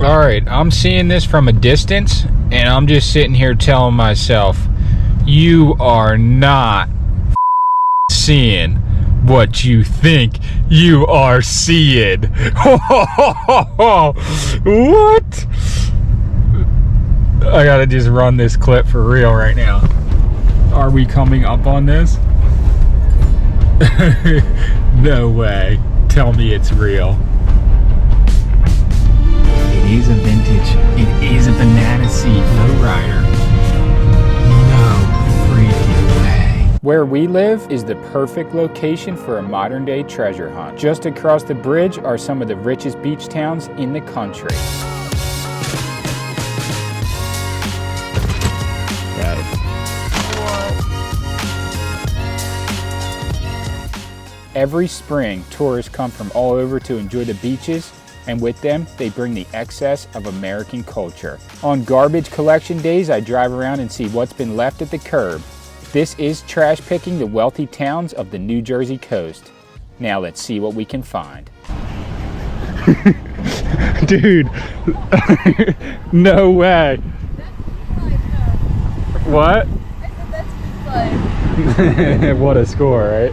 All right, I'm seeing this from a distance, and I'm just sitting here telling myself, you are not seeing what you think you are seeing. What? I gotta just run this clip for real right now. Are we coming up on this? No way. Tell me it's real. It is a vintage. It is a banana seat lowrider. No freaking way. Where we live is the perfect location for a modern day treasure hunt. Just across the bridge are some of the richest beach towns in the country. Every spring, tourists come from all over to enjoy the beaches, and with them, they bring the excess of American culture. On garbage collection days, I drive around and see what's been left at the curb. This is trash picking the wealthy towns of the New Jersey coast. Now let's see what we can find. Dude, no way. What? I said that's good fun. What a score, right?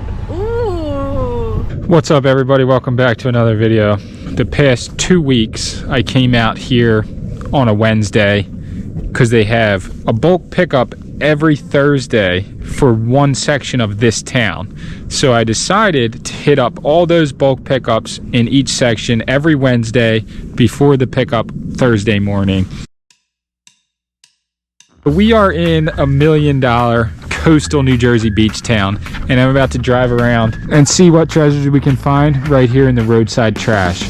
What's up, everybody? Welcome back to another video. The past 2 weeks I came out here on a Wednesday because they have a bulk pickup every Thursday for one section of this town. So I decided to hit up all those bulk pickups in each section every Wednesday before the pickup Thursday morning. We are in $1 million coastal New Jersey beach town, and I'm about to drive around and see what treasures we can find right here in the roadside trash.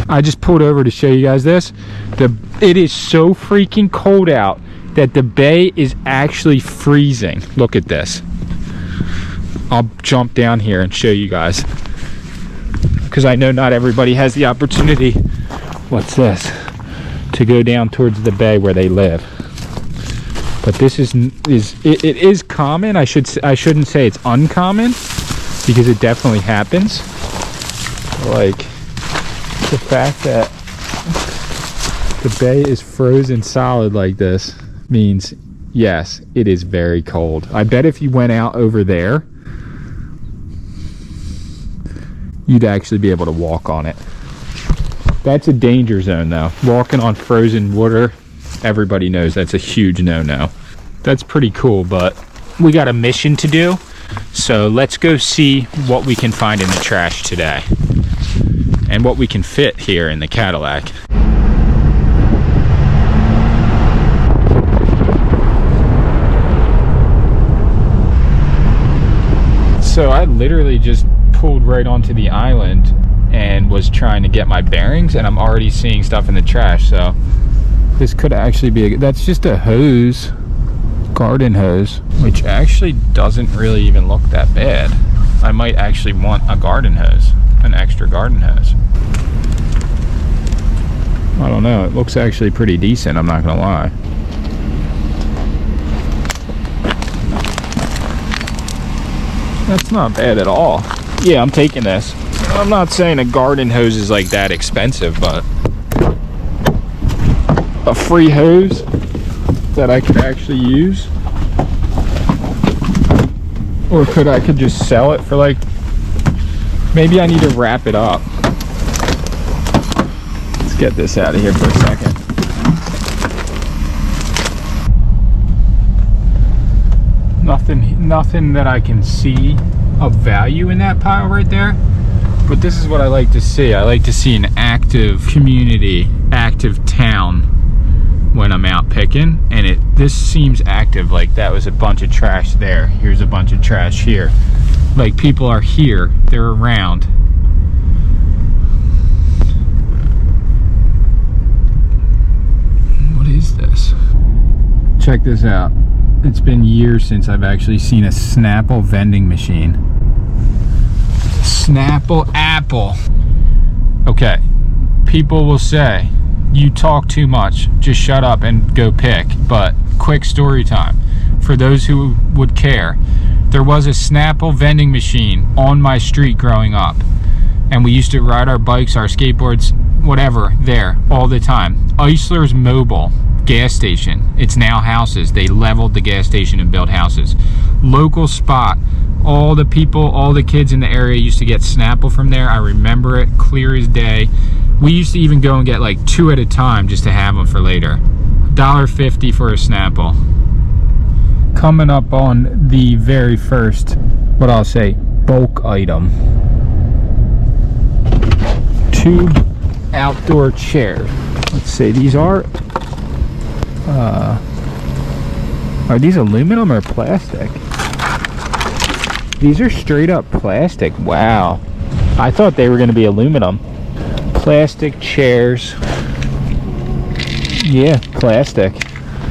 I just pulled over to show you guys this. It is so freaking cold out that the bay is actually freezing. Look at this. I'll jump down here and show you guys, because I know not everybody has the opportunity, what's this, to go down towards the bay where they live. But this is common. I shouldn't say it's uncommon, because it definitely happens. Like, the fact that the bay is frozen solid like this means, yes, it is very cold. I bet if you went out over there, you'd actually be able to walk on it. That's a danger zone, though. Walking on frozen water, everybody knows that's a huge no-no. That's pretty cool, but we got a mission to do, so let's go see what we can find in the trash today and what we can fit here in the Cadillac. So I literally just pulled right onto the island and was trying to get my bearings, and I'm already seeing stuff in the trash. So this could actually be that's just a hose, garden hose, which actually doesn't really even look that bad. I might actually want a garden hose, an extra garden hose. I don't know, it looks actually pretty decent, I'm not gonna lie. That's not bad at all. Yeah, I'm taking this. I'm not saying a garden hose is like that expensive, but a free hose that I could actually use, or I could just sell it for, like, maybe I need to wrap it up. Let's get this out of here for a second. Nothing that I can see of value in that pile right there. But this is what I like to see. I like to see an active community, active town when I'm out picking. And this seems active. Like, that was a bunch of trash there. Here's a bunch of trash here. Like, people are here. They're around. this? Check this out. It's been years since I've actually seen a Snapple vending machine. Snapple Apple. Okay, people will say, you talk too much, just shut up and go pick. But quick story time. For those who would care, there was a Snapple vending machine on my street growing up. And we used to ride our bikes, our skateboards, whatever, there all the time. Eisler's Mobile gas station. It's now houses. They leveled the gas station and built houses. Local spot. All the people, all the kids in the area used to get Snapple from there. I remember it clear as day. We used to even go and get like 2 at a time just to have them for later. $1.50 for a Snapple. Coming up on the very first, what I'll say, bulk item. 2 outdoor chairs. Let's see, these are these aluminum or plastic? These are straight up plastic. Wow. I thought they were going to be aluminum. Plastic chairs. Yeah, plastic.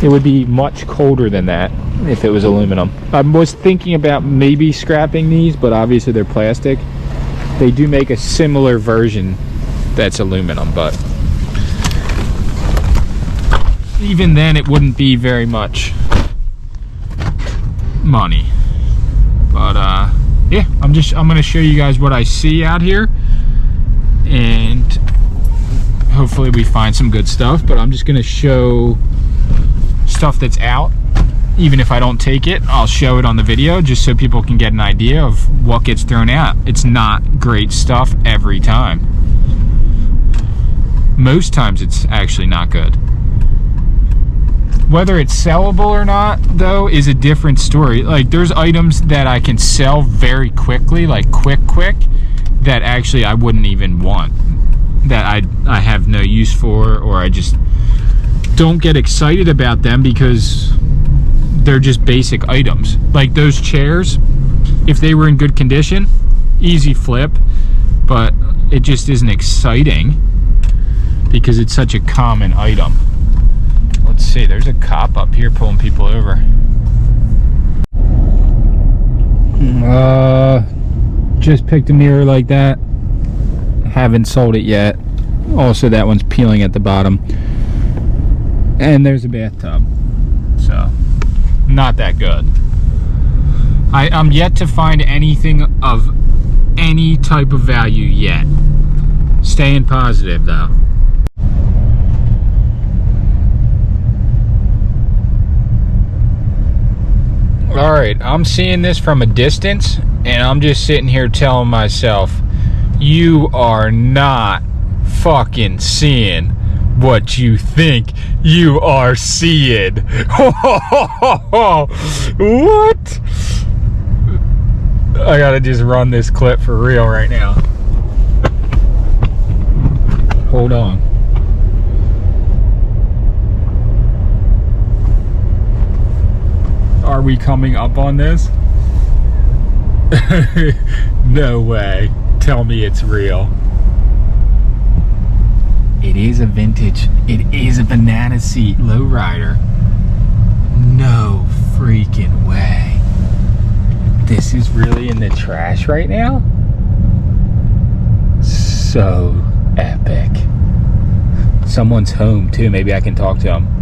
It would be much colder than that if it was aluminum. I was thinking about maybe scrapping these, but obviously they're plastic. They do make a similar version that's aluminum, but even then it wouldn't be very much money. But yeah, I'm gonna show you guys what I see out here, and hopefully we find some good stuff. But I'm just gonna show stuff that's out. Even if I don't take it, I'll show it on the video just so people can get an idea of what gets thrown out. It's not great stuff every time. Most times it's actually not good. Whether it's sellable or not, though, is a different story. Like, there's items that I can sell very quickly, like quick, that actually I wouldn't even want. That I have no use for, or I just don't get excited about them because they're just basic items. Like those chairs, if they were in good condition, easy flip, but it just isn't exciting because it's such a common item. Let's see, there's a cop up here pulling people over. Just picked a mirror like that. Haven't sold it yet. Also, that one's peeling at the bottom. And there's a bathtub. So, not that good. I'm yet to find anything of any type of value yet. Staying positive, though. Alright, I'm seeing this from a distance, and I'm just sitting here telling myself, you are not fucking seeing what you think you are seeing. What? I gotta just run this clip for real right now. Hold on. Are we coming up on this? No way. Tell me it's real. It is a vintage. It is a banana seat lowrider. No freaking way. This is really in the trash right now? So epic. Someone's home too. Maybe I can talk to him.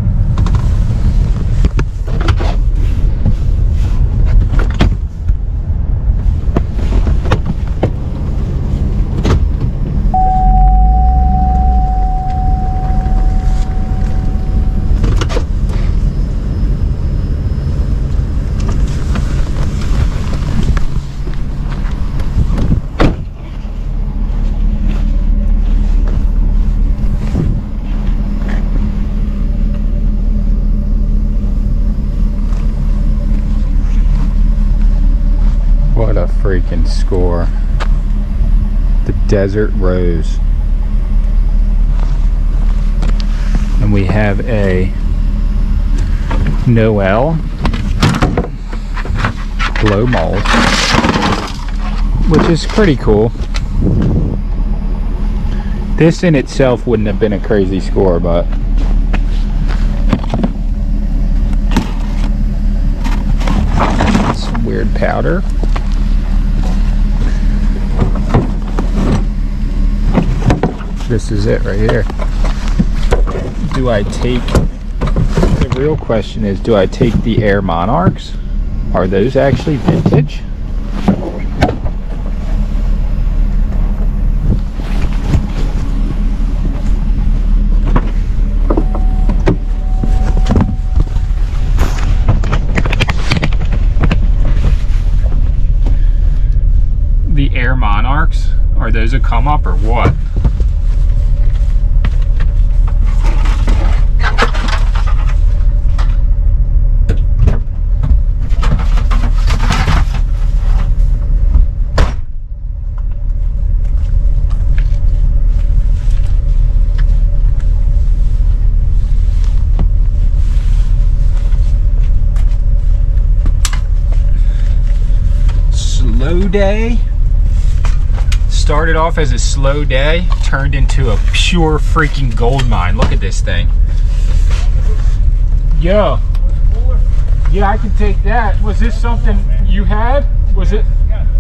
What a freaking score. The Desert Rose. And we have a Noel blow mold, which is pretty cool. This in itself wouldn't have been a crazy score, but powder. This is it right here. Do I take, the real question is, do I take the Air Monarchs? Are those actually vintage? The Air Monarchs, are those a come up or what? Slow day. Started off as a slow day, turned into a pure freaking gold mine. Look at this thing. Yo. Yeah, I can take that. Was this something you had? Was it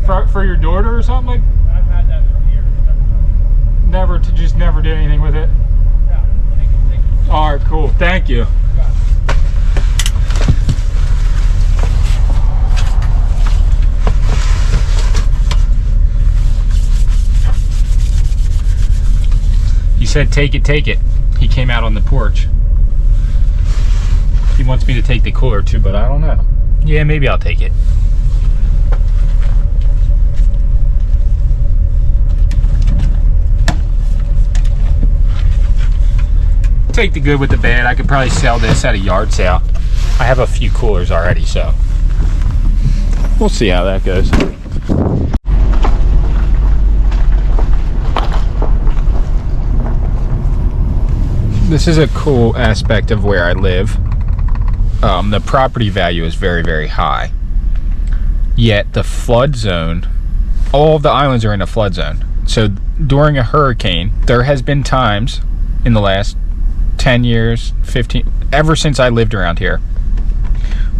for your daughter or something? I've had that for years. Never did anything with it? Yeah, take it. All right, cool. Thank you. He said, take it. He came out on the porch. He wants me to take the cooler too, but I don't know. Yeah, maybe I'll take it. Take the good with the bad. I could probably sell this at a yard sale. I have a few coolers already, so we'll see how that goes. This is a cool aspect of where I live. The property value is very, very high. Yet the flood zone, all of the islands are in a flood zone. So during a hurricane, there has been times in the last 10 years, 15, ever since I lived around here,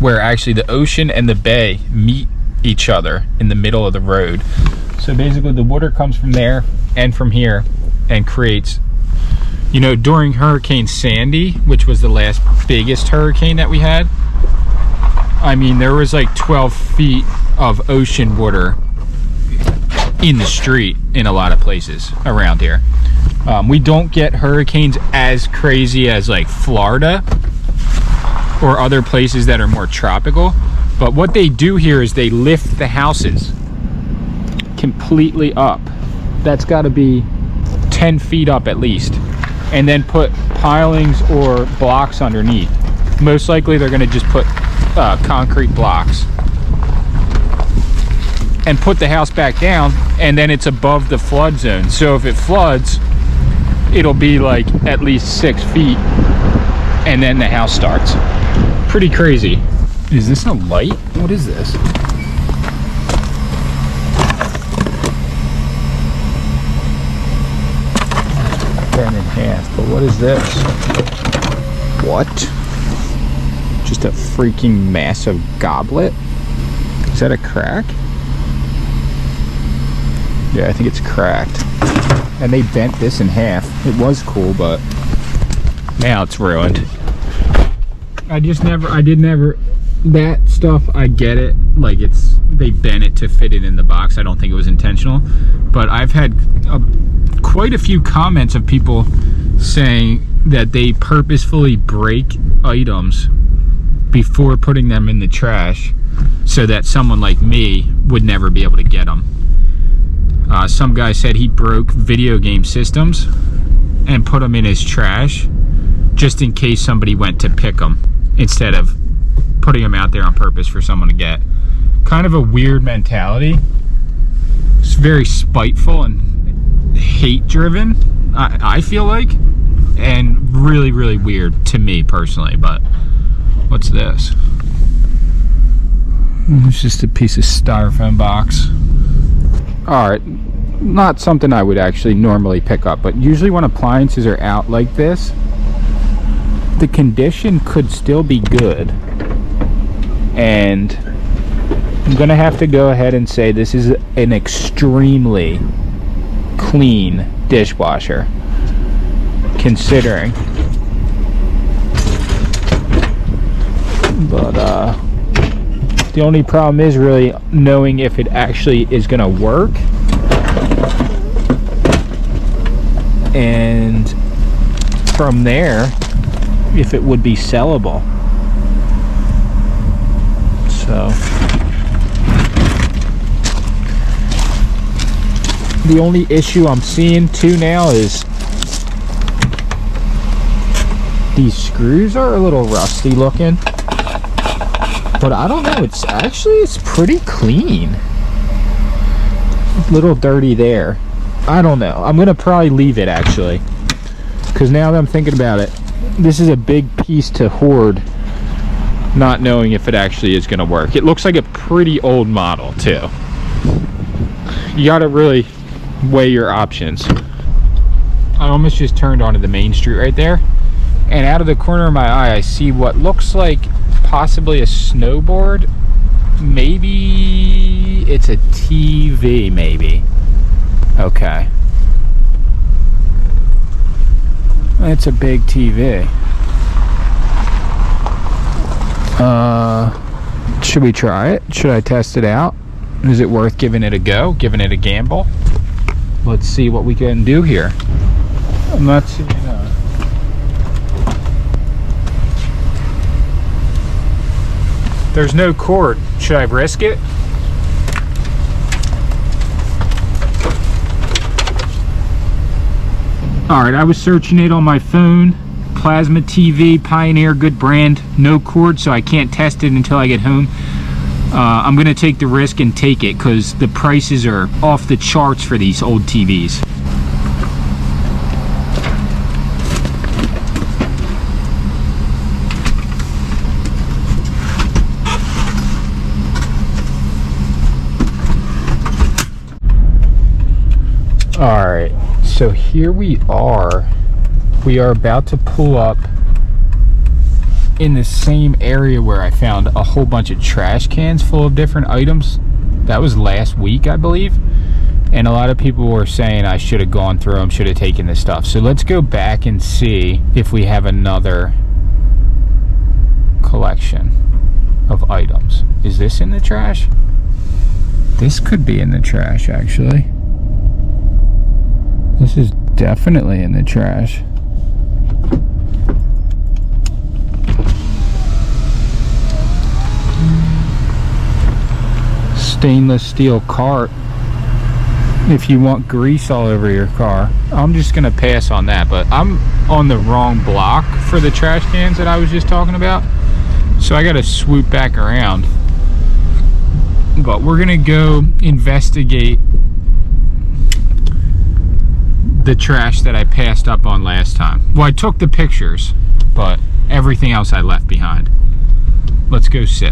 where actually the ocean and the bay meet each other in the middle of the road. So basically the water comes from there and from here and creates, you know, during Hurricane Sandy, which was the last biggest hurricane that we had, I mean, there was like 12 feet of ocean water in the street in a lot of places around here. We don't get hurricanes as crazy as like Florida or other places that are more tropical, but what they do here is they lift the houses completely up. That's got to be 10 feet up at least, and then put pilings or blocks underneath. Most likely they're going to just put concrete blocks and put the house back down, and then it's above the flood zone. So if it floods, it'll be like at least 6 feet, and then the house starts. Pretty crazy. Is this a light? What is this? Bent in half, but what is this? What? Just a freaking massive goblet? Is that a crack? Yeah, I think it's cracked. And they bent this in half. It was cool, but now it's ruined. I did never, that stuff, I get it. Like, they bent it to fit it in the box. I don't think it was intentional. But I've had quite a few comments of people saying that they purposefully break items before putting them in the trash so that someone like me would never be able to get them. Some guy said he broke video game systems and put them in his trash just in case somebody went to pick them instead of putting them out there on purpose for someone to get. Kind of a weird mentality. It's very spiteful and hate driven, I feel like, and really, really weird to me personally. But what's this? It's just a piece of styrofoam box. Alright, not something I would actually normally pick up, but usually when appliances are out like this, the condition could still be good and I'm gonna have to go ahead and say this is an extremely clean dishwasher, considering. But the only problem is really knowing if it actually is gonna work, and from there if it would be sellable. So the only issue I'm seeing too now is these screws are a little rusty looking, but I don't know, it's pretty clean. A little dirty there. I don't know. I'm gonna probably leave it actually, because now that I'm thinking about it, this is a big piece to hoard, not knowing if it actually is gonna work. It looks like a pretty old model too. You gotta really weigh your options. I almost just turned onto the main street right there, and out of the corner of my eye I see what looks like possibly a snowboard. Maybe it's a TV, maybe. Okay. It's a big TV. Should we try it? Should I test it out? Is it worth giving it a go? Giving it a gamble? Let's see what we can do here. I'm not seeing there's no cord. Should I risk it? Alright, I was searching it on my phone. Plasma TV, Pioneer, good brand, no cord, so I can't test it until I get home. I'm gonna take the risk and take it because the prices are off the charts for these old TVs. Alright, so here we are. We are about to pull up in the same area where I found a whole bunch of trash cans full of different items. That was last week, I believe. And a lot of people were saying I should have gone through them, should have taken this stuff. So let's go back and see if we have another collection of items. Is this in the trash? This could be in the trash, actually. This is definitely in the trash. Stainless steel cart. If you want grease all over your car. I'm just gonna pass on that, but I'm on the wrong block for the trash cans that I was just talking about, so I gotta swoop back around. But we're gonna go investigate the trash that I passed up on last time. Well, I took the pictures, but everything else I left behind. Let's go see.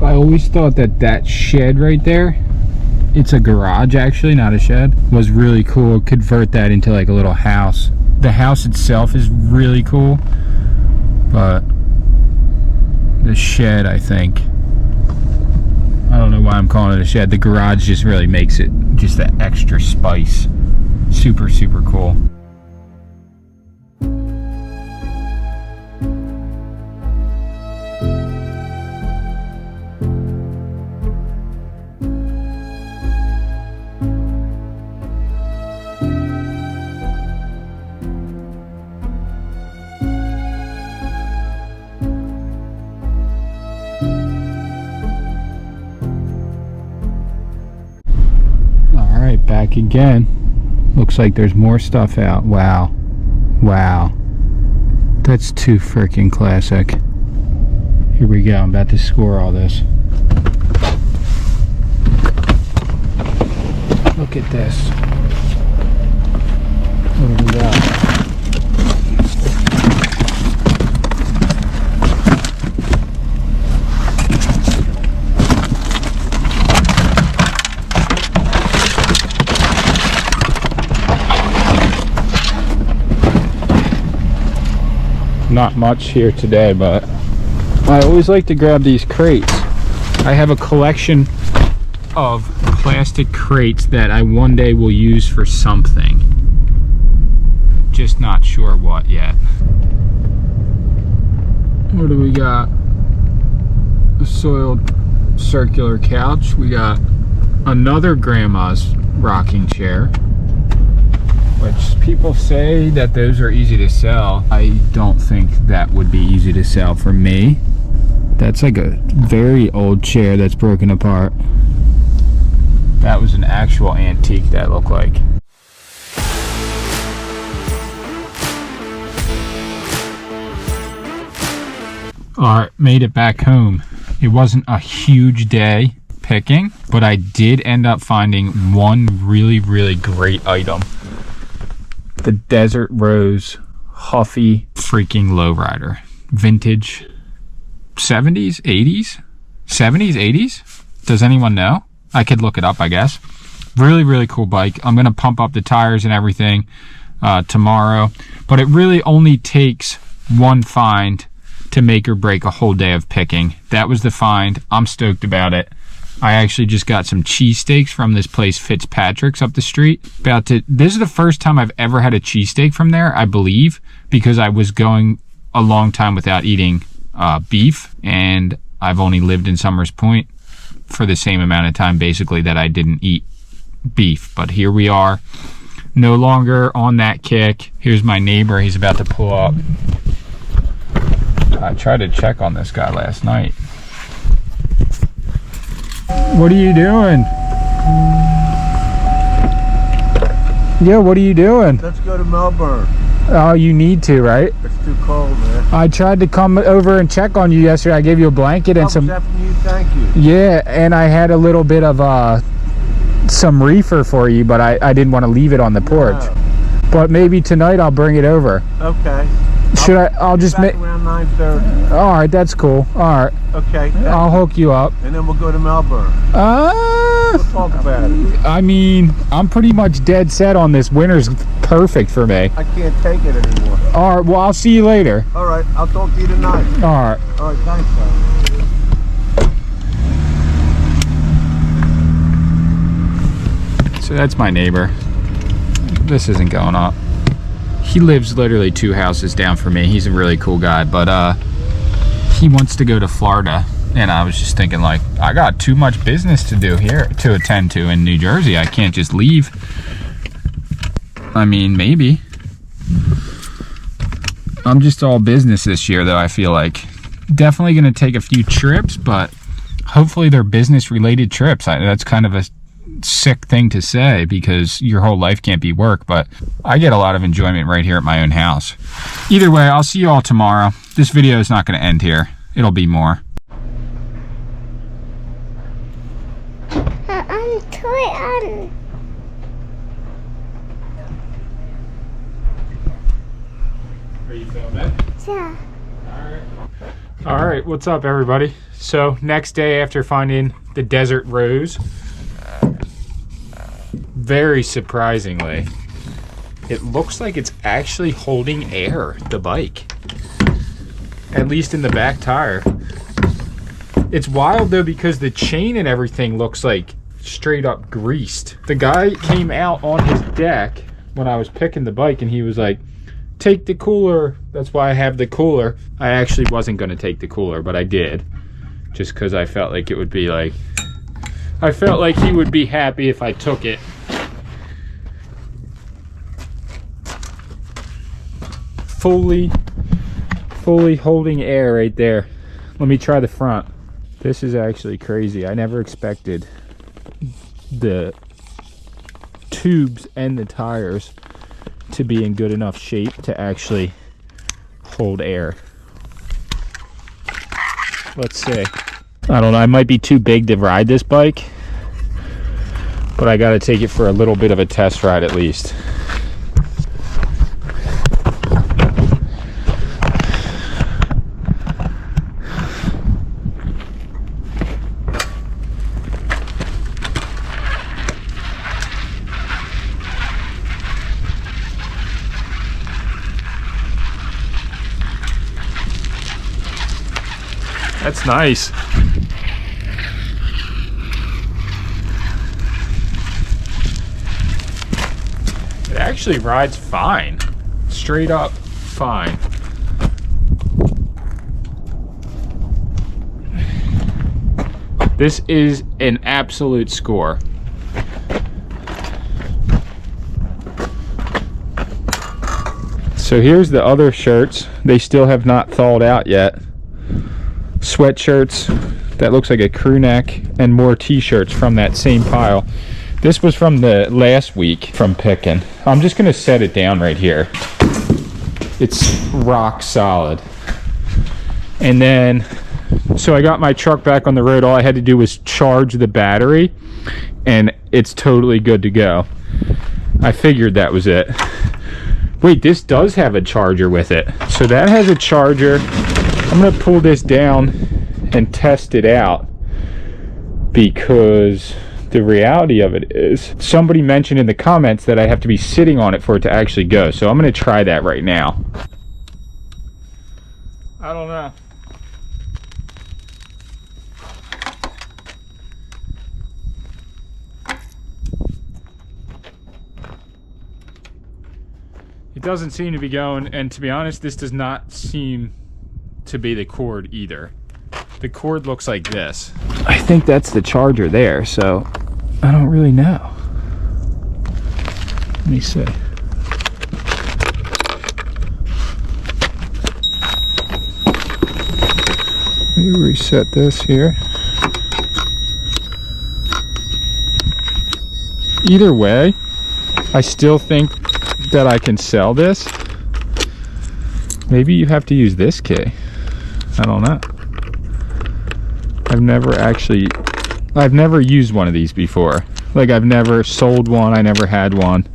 I always thought that shed right there, it's a garage actually, not a shed, was really cool. Convert that into like a little house. The house itself is really cool, but the shed, I think, I don't know why I'm calling it a shed. The garage just really makes it just that extra spice. Super, super cool. All right, back again. Looks like there's more stuff out. Wow. Wow. That's too freaking classic. Here we go. I'm about to score all this. Look at this. What do we got? Not much here today, but I always like to grab these crates I have a collection of plastic crates that I one day will use for something. Just not sure what yet. What do we got? A soiled circular couch. We got another grandma's rocking chair, which people say that those are easy to sell. I don't think that would be easy to sell for me. That's like a very old chair that's broken apart. That was an actual antique, that looked like. Alright, made it back home. It wasn't a huge day picking, but I did end up finding one really, really great item. The Desert Rose Huffy freaking lowrider. Vintage 70s, 80s? 70s, 80s? Does anyone know? I could look it up, I guess. Really, really cool bike. I'm going to pump up the tires and everything tomorrow. But it really only takes one find to make or break a whole day of picking. That was the find. I'm stoked about it. I actually just got some cheesesteaks from this place, Fitzpatrick's, up the street. This is the first time I've ever had a cheesesteak from there, I believe, because I was going a long time without eating beef, and I've only lived in Summers Point for the same amount of time, basically, that I didn't eat beef. But here we are, no longer on that kick. Here's my neighbor. He's about to pull up. I tried to check on this guy last night. What are you doing? Yeah, what are you doing? Let's go to Melbourne. Oh, you need to, right? It's too cold, man. I tried to come over and check on you yesterday. I gave you a blanket and some... Thank you. Yeah, and I had a little bit of some reefer for you, but I didn't want to leave it on the porch. No. But maybe tonight I'll bring it over. Okay. I'll just make... around 9:30. All right, that's cool. All right. Okay. I'll hook you up. And then we'll go to Melbourne. We'll talk about it. I mean, I'm pretty much dead set on this. Winter's perfect for me. I can't take it anymore. All right, well, I'll see you later. All right. I'll talk to you tonight. All right. All right. Thanks, man. So that's my neighbor. This isn't going up. He lives literally 2 houses down from me. He's a really cool guy, but he wants to go to Florida, and I was just thinking, like, I got too much business to do here to attend to in New Jersey. I can't just leave. I mean, maybe. I'm just all business this year, though. I feel like definitely going to take a few trips, but hopefully they're business related trips. That's kind of a sick thing to say because your whole life can't be work, but I get a lot of enjoyment right here at my own house. Either way, I'll see you all tomorrow. This video is not going to end here. It'll be more. Are you filming? Yeah. All right, what's up, everybody? So next day after finding the Desert Rose, very surprisingly, it looks like it's actually holding air, the bike. At least in the back tire. It's wild though because the chain and everything looks like straight up greased. The guy came out on his deck when I was picking the bike and he was like, take the cooler. That's why I have the cooler. I actually wasn't going to take the cooler, but I did. Just because I felt like it would be like... I felt like he would be happy if I took it. Fully holding air right there. Let me try the front. This is actually crazy. I never expected the tubes and the tires to be in good enough shape to actually hold air. Let's see. I don't know, I might be too big to ride this bike, but I gotta take it for a little bit of a test ride at least. That's nice. actually rides fine. Straight up fine. This is an absolute score. So here's the other shirts. They still have not thawed out yet. Sweatshirts, that looks like a crew neck, and more t-shirts from that same pile. This was from the last week from picking. I'm just gonna set it down right here. It's rock solid. And then, so I got my truck back on the road. All I had to do was charge the battery, and it's totally good to go. I figured that was it. Wait, this does have a charger with it. So that has a charger. I'm gonna pull this down and test it out, because the reality of it is, somebody mentioned in the comments that I have to be sitting on it for it to actually go. So I'm gonna try that right now. I don't know. It doesn't seem to be going, and to be honest, this does not seem to be the cord either. The cord looks like this. I think that's the charger there, so I don't really know. Let me see. Let me reset this here. Either way, I still think that I can sell this. Maybe you have to use this key. I don't know. I've never used one of these before. Like, I've never sold one, I never had one.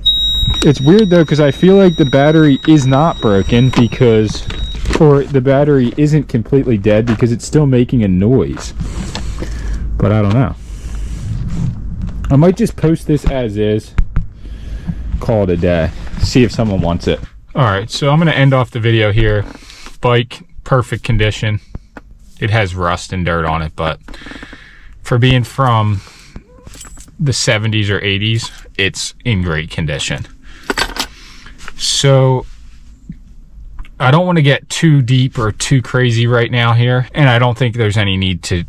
It's weird though, because I feel like the battery is not broken, because, or the battery isn't completely dead, because it's still making a noise. But I don't know. I might just post this as is, call it a day, see if someone wants it. Alright, so I'm going to end off the video here. Bike, perfect condition. It has rust and dirt on it, but for being from the 70s or 80s, it's in great condition. So I don't want to get too deep or too crazy right now here, and I don't think there's any need to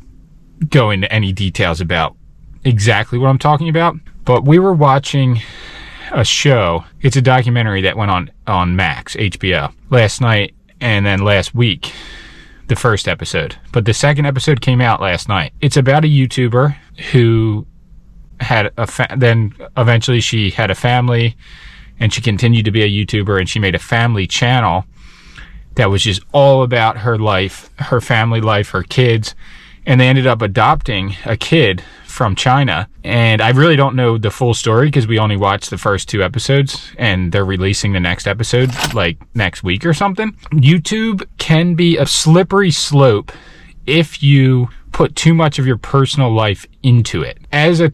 go into any details about exactly what I'm talking about. But we were watching a show. It's a documentary that went on Max, HBO, last night, and then last week, the first episode. But the second episode came out last night. It's about a YouTuber who had then eventually she had a family, and she continued to be a YouTuber, and she made a family channel that was just all about her life, her family life, her kids, and they ended up adopting a kid from China. And I really don't know the full story, because we only watched the first 2 episodes, and they're releasing the next episode like next week or something. YouTube can be a slippery slope if you put too much of your personal life into it. As a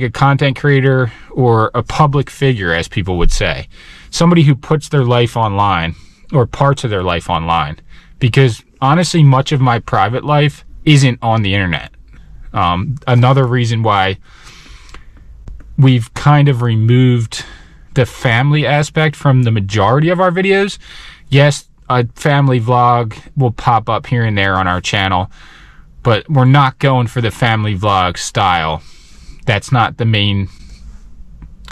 content creator, or a public figure, as people would say, somebody who puts their life online, or parts of their life online, because honestly, much of my private life isn't on the internet. Another reason why we've kind of removed the family aspect from the majority of our videos. Yes, a family vlog will pop up here and there on our channel, but we're not going for the family vlog style. That's not the main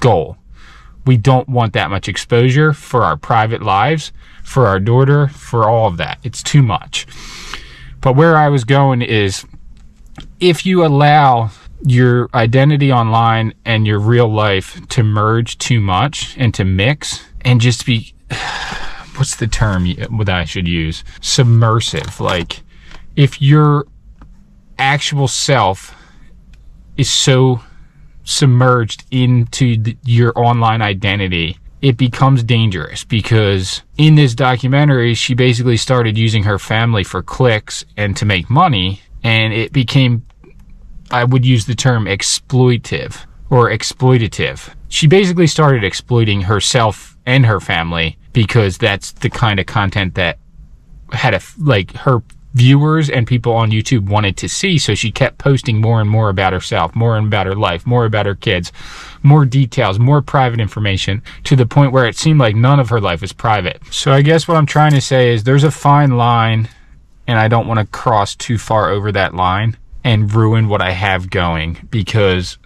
goal. We don't want that much exposure for our private lives, for our daughter, for all of that. It's too much. But where I was going is, if you allow your identity online and your real life to merge too much and to mix and just be, what's the term that I should use? Submersive. Like, if your actual self is so submerged into your online identity, it becomes dangerous. Because in this documentary, she basically started using her family for clicks and to make money, and it became, I would use the term exploitative or exploitative. She basically started exploiting herself and her family, because that's the kind of content that had her viewers and people on YouTube wanted to see. So she kept posting more and more about herself, more and about her life, more about her kids, more details, more private information, to the point where it seemed like none of her life was private. So I guess what I'm trying to say is there's a fine line, and I don't want to cross too far over that line and ruin what I have going, because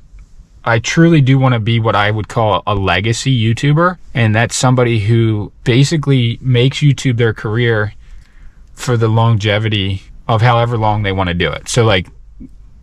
I truly do want to be what I would call a legacy YouTuber. And that's somebody who basically makes YouTube their career for the longevity of however long they want to do it. So like,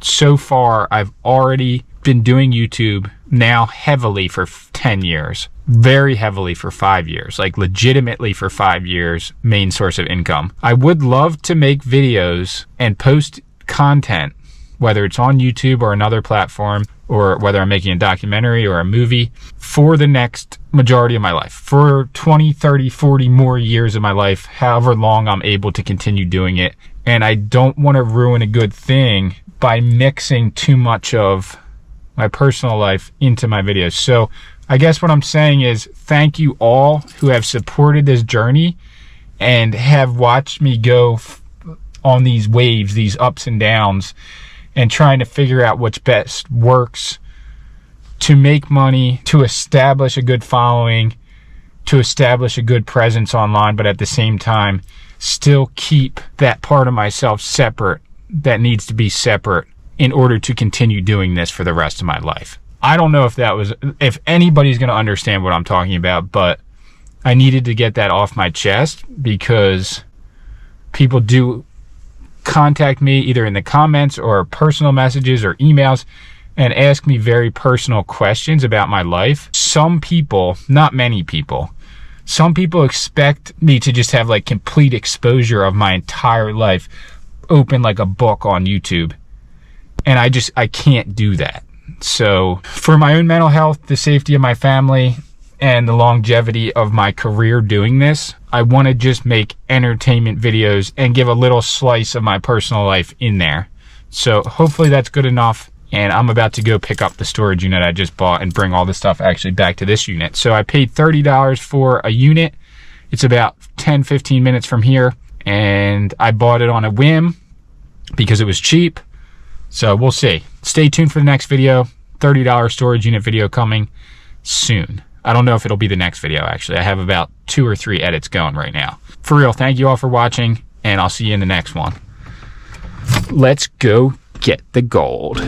so far I've already been doing YouTube now heavily for 10 years, very heavily for 5 years, like legitimately for 5 years, main source of income. I would love to make videos and post content, whether it's on YouTube or another platform, or whether I'm making a documentary or a movie, for the next majority of my life, for 20, 30, 40 more years of my life, however long I'm able to continue doing it. And I don't want to ruin a good thing by mixing too much of my personal life into my videos. So I guess what I'm saying is thank you all who have supported this journey and have watched me go on these waves, these ups and downs, and trying to figure out what's best works to make money, to establish a good following, to establish a good presence online, but at the same time, still keep that part of myself separate that needs to be separate in order to continue doing this for the rest of my life. I don't know if anybody's going to understand what I'm talking about, but I needed to get that off my chest because people do contact me either in the comments or personal messages or emails and ask me very personal questions about my life. Some people, not many people, some people expect me to just have like complete exposure of my entire life open like a book on YouTube. And I can't do that. So for my own mental health, the safety of my family, and the longevity of my career doing this, I want to just make entertainment videos and give a little slice of my personal life in there. So hopefully that's good enough. And I'm about to go pick up the storage unit I just bought and bring all the stuff actually back to this unit. So I paid $30 for a unit. It's about 10-15 minutes from here. And I bought it on a whim because it was cheap. So we'll see. Stay tuned for the next video. $30 storage unit video coming soon. I don't know if it'll be the next video, actually. I have about 2 or 3 edits going right now. For real, thank you all for watching, and I'll see you in the next one. Let's go get the gold.